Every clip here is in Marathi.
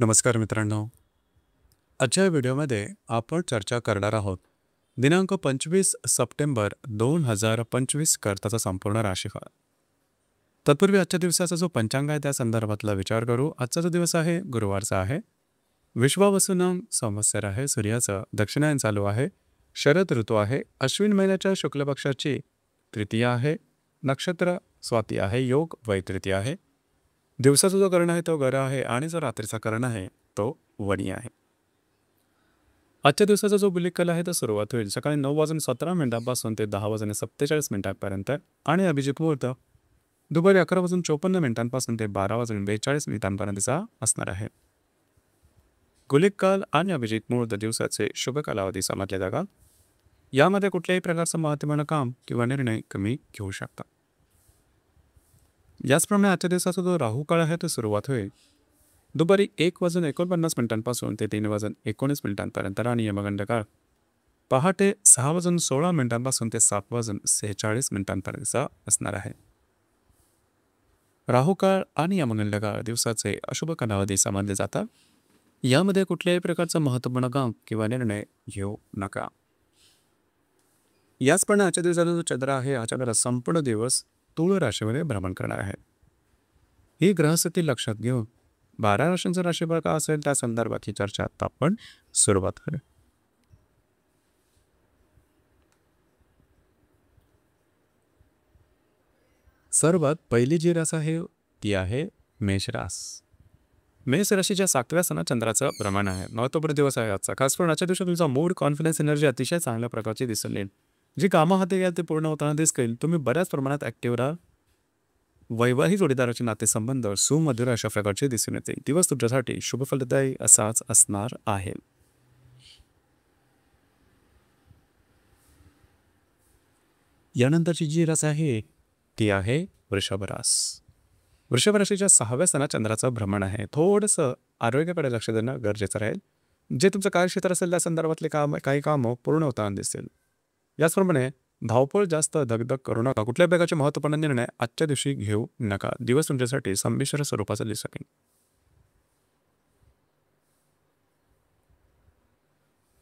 नमस्कार मित्रांनो. आजच्या व्हिडिओमध्ये आपण चर्चा करणार आहोत दिनांक 25 सप्टेंबर 2025 करताचा संपूर्ण राशीफळ. तत्पूर्वी आजच्या दिवसाचा जो पंचांग आहे त्या संदर्भातला विचार करू. आजचा जो दिवस आहे गुरुवारचा आहे. विश्वावसुनाम संवत्सर आहे. सूर्याचं दक्षिणायन चालू आहे. शरद ऋतू आहे. अश्विन महिन्याच्या शुक्ल पक्षाची तृतीया आहे. नक्षत्र स्वाती आहे. योग वैतृतीय आहे. दिवसाचा जो कर्ण आहे तो गर आहे आणि जो रात्रीचा कर्ण आहे तो वणी आहे. आजच्या दिवसाचा जो बुलिक काल आहे तो सुरुवात होईल सकाळी 9:17 ते 10:47 आणि अभिजित मुहूर्त दुपारी 11:54 ते 12:42 असणार आहे. गुलिक काल आणि अभिजित मुहूर्त दिवसाचे शुभ कालावधी समजले जातात. यामध्ये कुठल्याही प्रकारचं महत्त्वपूर्ण काम किंवा निर्णय कमी घेऊ शकता. याचप्रमाणे आजच्या दिवसाचा जो राहू काळ आहे तो सुरुवात होईल दुपारी 1:49 ते 3:19 आणि यमगंड काळ पहाटे 6:16 ते 7:46 असणार आहे. राहू काळ आणि यमगंड काळ दिवसाचे अशुभ कालावधी समजले जातात. यामध्ये कुठल्याही प्रकारचं महत्त्वपूर्ण काम किंवा निर्णय घेऊ नका. याचप्रमाणे आजच्या दिवसाचा जो चंद्र आहे हा चंद्र संपूर्ण दिवस तुळ राशीमध्ये भ्रमण करणार आहे. ही ग्रहस्थिती लक्षात घेऊन 12 राशींचा राशीफळ का असेल त्या संदर्भात ही चर्चा आता आपण सुरुवात करू. सर्वात पहिली जी रास आहे ती आहे मेष रास. मेष राशीच्या 7व्या सणात चंद्राचं भ्रमण आहे. महत्त्वपूर्ण दिवस आहे आजचा. खास करून आजच्या दिवशी तुमचा मूड, कॉन्फिडन्स, एनर्जी अतिशय चांगल्या प्रकारची दिसून येईल. जी कामं हाती घ्याल ते पूर्ण होताना दिसतील. तुम्ही बऱ्याच प्रमाणात ॲक्टिव्ह राहाल. वैवाहिक जोडीदाराचे नातेसंबंध सुमधुर अशा प्रकारचे दिसून येते. दिवस तुमच्यासाठी शुभफलदायी असाच असणार आहे. यानंतरची जी रास आहे ती आहे वृषभ रास. वृषभ राशीच्या 6व्या सणात चंद्राचं भ्रमण आहे. थोडंसं आरोग्याकडे लक्ष देणं गरजेचं राहील. जे तुमचं कार्यक्षेत्र असेल त्या संदर्भातले काही कामं पूर्ण होताना दिसतील. याचप्रमाणे धावपळ जास्त दगदग करू नका. कुठल्याही प्रकारचे महत्त्वपूर्ण निर्णय आजच्या दिवशी घेऊ नका. दिवस तुमच्यासाठी संमिश्र स्वरूपाचा दिसू शकेल.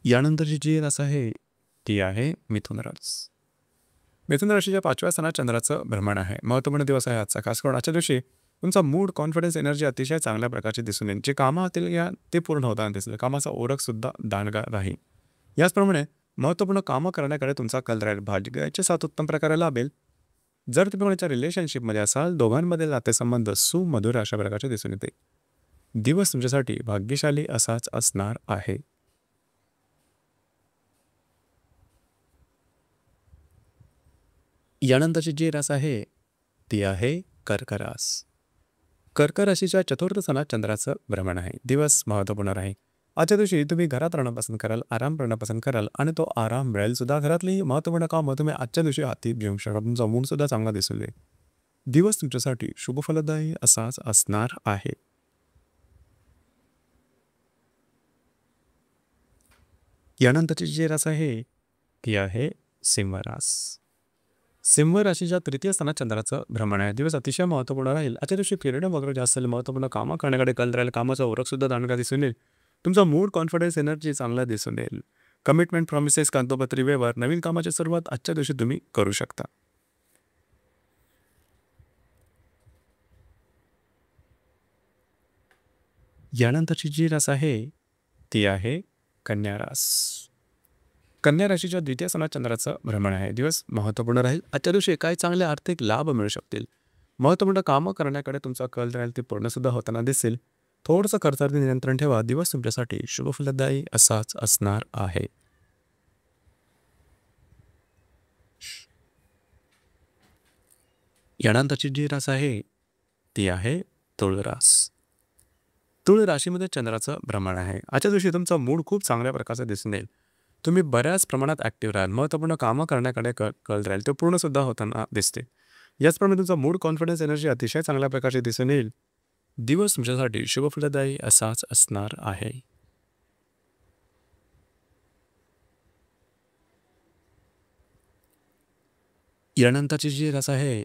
यानंतरची जी रास आहे ती आहे मिथुन रास. मिथुन राशीच्या 5व्या सणात चंद्राचं भ्रमण आहे. महत्त्वपूर्ण दिवस आहे आजचा. खास करून आजच्या दिवशी तुमचा मूड, कॉन्फिडन्स, एनर्जी अतिशय चांगल्या प्रकारची दिसून येईल. जे कामं हातील घ्या ते पूर्ण होताना दिसतील. कामाचा ओळखसुद्धा दांडगा राहील. याचप्रमाणे महत्त्वपूर्ण कामं करण्याकडे तुमचा कल राहील. भाग्याची साथ उत्तम प्रकारे लाभेल. जर तुम्ही कोणाच्या रिलेशनशिपमध्ये असाल दोघांमधील नातेसंबंध सुमधुर अशा प्रकारचे दिसून येते. दिवस तुमच्यासाठी भाग्यशाली असाच असणार आहे. यानंतरची जी रास आहे ती आहे कर्क रास. कर्क राशीच्या 4थ्या सणात चंद्राचं भ्रमण आहे. दिवस महत्त्वपूर्ण राहील. आजच्या दिवशी तुम्ही घरात राहणं पसंत कराल, आराम करणं पसंत कराल आणि तो आराम मिळेल सुद्धा. घरातली महत्त्वपूर्ण कामं तुम्ही आजच्या दिवशी हाती घेऊ शकता. तुमचा मूड सुद्धा चांगला दिसून येईल. दिवस तुमच्यासाठी शुभफलदायी असाच असणार आहे. यानंतरची जी रास आहे ती आहे सिंह रास. सिंह राशीच्या 3य स्थानात चंद्राचं भ्रमण आहे. दिवस अतिशय महत्त्वपूर्ण राहील. आजच्या दिवशी फिरणं वगैरे जास्त महत्त्वपूर्ण कामं करण्याकडे कल राहील. कामाचा ओळखसुद्धा दांडगा दिसून येईल. तुमचा मूड, कॉन्फिडन्स, एनर्जी चांगला दिसून येईल. कमिटमेंट, प्रॉमिसेस, कागदोपत्री व्यवहार, नवीन कामाची सुरुवात आजच्या दिवशी तुम्ही करू शकता. यानंतरची जी रास आहे ती आहे कन्या रास. कन्या राशीच्या 2य सणात चंद्राचं भ्रमण आहे. दिवस महत्त्वपूर्ण राहील. आजच्या दिवशी काही चांगले आर्थिक लाभ मिळू शकतील. महत्त्वपूर्ण कामं करण्याकडे तुमचा कल राहील. ते पूर्णसुद्धा होताना दिसेल. थोडंसं खर्चावरती नियंत्रण ठेवा. दिवस तुमच्यासाठी शुभफलदायी असाच असणार आहे. यानंतरची जी रास आहे ती आहे तुळ रास. तुळ राशीमध्ये चंद्राचं भ्रमण आहे. आजच्या दिवशी तुमचा मूड खूप चांगल्या प्रकारचा दिसून येईल. तुम्ही बऱ्याच प्रमाणात ॲक्टिव्ह राहाल. महत्त्वपूर्ण कामं करण्याकडे कल राहील. ते पूर्णसुद्धा होताना दिसते. याचप्रमाणे तुमचा मूड, कॉन्फिडन्स, एनर्जी अतिशय चांगल्या प्रकारचे दिसून येईल. दिवस तुमच्यासाठी शुभफलदायी असाच असणार आहे. यानंतरची जी रास आहे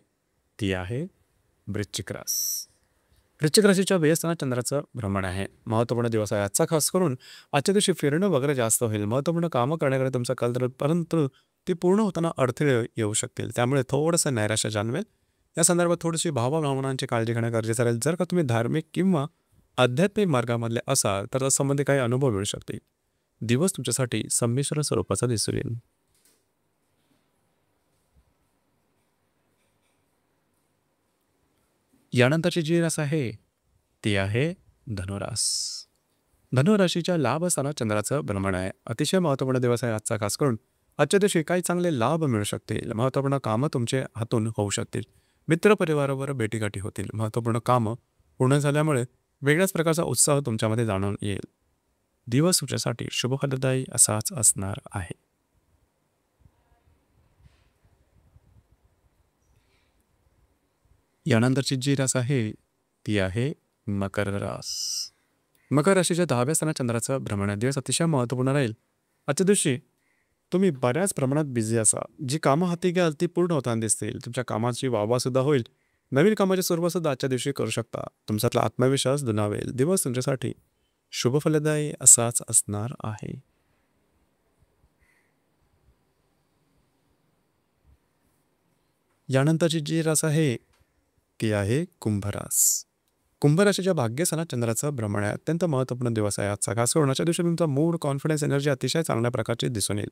ती आहे वृश्चिक रास. वृश्चिक राशीच्या व्ययस्थानात चंद्राचं भ्रमण आहे. महत्त्वपूर्ण दिवस आहे आजचा. खास करून आजच्या दिवशी फिरणं वगैरे जास्त होईल. महत्त्वपूर्ण कामं करण्याकडे तुमचा कल राहील, परंतु ती पूर्ण होताना अडथळे येऊ शकतील. त्यामुळे थोडंसं नैराश्य जाणवेल. या संदर्भात थोडीशी भावभावनांची काळजी घेणं गरजेचं राहील. जर का तुम्ही धार्मिक किंवा आध्यात्मिक मार्गामधले असाल तर त्यासंबंधी काही अनुभव मिळू शकतील. दिवस तुमच्यासाठी संमिश्र स्वरूपाचा दिसून येईल. यानंतरची जी रास आहे ती आहे धनुरास. धनुराशीच्या लाभ स्थानात चंद्राचं भ्रमण आहे. अतिशय महत्त्वपूर्ण दिवस आहे आजचा. खास करून आजच्या दिवशी काही चांगले लाभ मिळू शकतील. महत्त्वपूर्ण कामं तुमचे हातून होऊ शकतील. मित्रपरिवारावर भेटीगाठी होतील. महत्त्वपूर्ण कामं पूर्ण झाल्यामुळे वेगळ्याच प्रकारचा उत्साह तुमच्यामध्ये जाणून येईल. दिवस तुमच्यासाठी शुभफलदायी असाच असणार आहे. यानंतरची जी रास आहे ती आहे मकर रास. मकर राशीच्या 10व्या स्थानात चंद्राचं भ्रमण आहे. दिवस अतिशय महत्त्वपूर्ण राहील. आजच्या दिवशी तुम्ही बऱ्याच प्रमाणात बिझी असाल. जी कामं हाती घ्याल ती पूर्ण होताना दिसतील. तुमच्या कामाची वाहवासुद्धा होईल. नवीन कामाची सुरुवातसुद्धा आजच्या दिवशी करू शकता. तुमच्यातला आत्मविश्वास दुणावेल. दिवस तुमच्यासाठी शुभफलदायी असाच असणार आहे. यानंतरची जी रास आहे ती आहे कुंभरास. कुंभराशीच्या भाग्यस्थानात चंद्राचं भ्रमण आहे. अत्यंत महत्त्वपूर्ण दिवस आहे आजचा. खास करून आजच्या दिवशी तुमचा मूड, कॉन्फिडन्स, एनर्जी अतिशय चांगल्या प्रकारची दिसून येईल.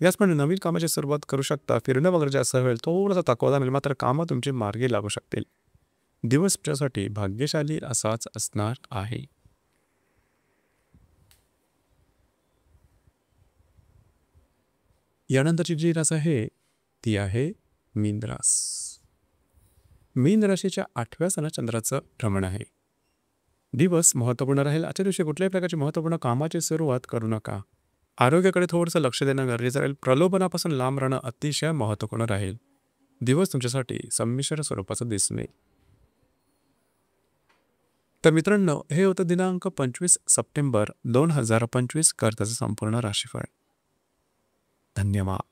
याचप्रमाणे नवीन कामाची सुरुवात करू शकता. फिरणं वगैरे जास्त होईल. थोडासा थकवा जाणवेल, मात्र कामं तुमची मार्गी लागू शकतील. दिवस तुमच्यासाठी भाग्यशाली असाच असणार आहे. यानंतरची जी रास आहे ती आहे मीन रास. मीन राशीच्या 8व्या स्थानात चंद्राचं भ्रमण आहे. दिवस महत्त्वपूर्ण राहील. आजच्या दिवशी कुठल्याही प्रकारची महत्त्वपूर्ण कामाची सुरुवात करू नका. आरोग्याकडे थोडंसं लक्ष देणं गरजेचं राहील. प्रलोभनापासून लांब राहणं अतिशय महत्त्वपूर्ण राहील. दिवस तुमच्यासाठी संमिश्र स्वरूपाचं दिसून येईल. तर मित्रांनो, हे होतं दिनांक 25 सप्टेंबर 2025 करताचं संपूर्ण राशीफळ. धन्यवाद.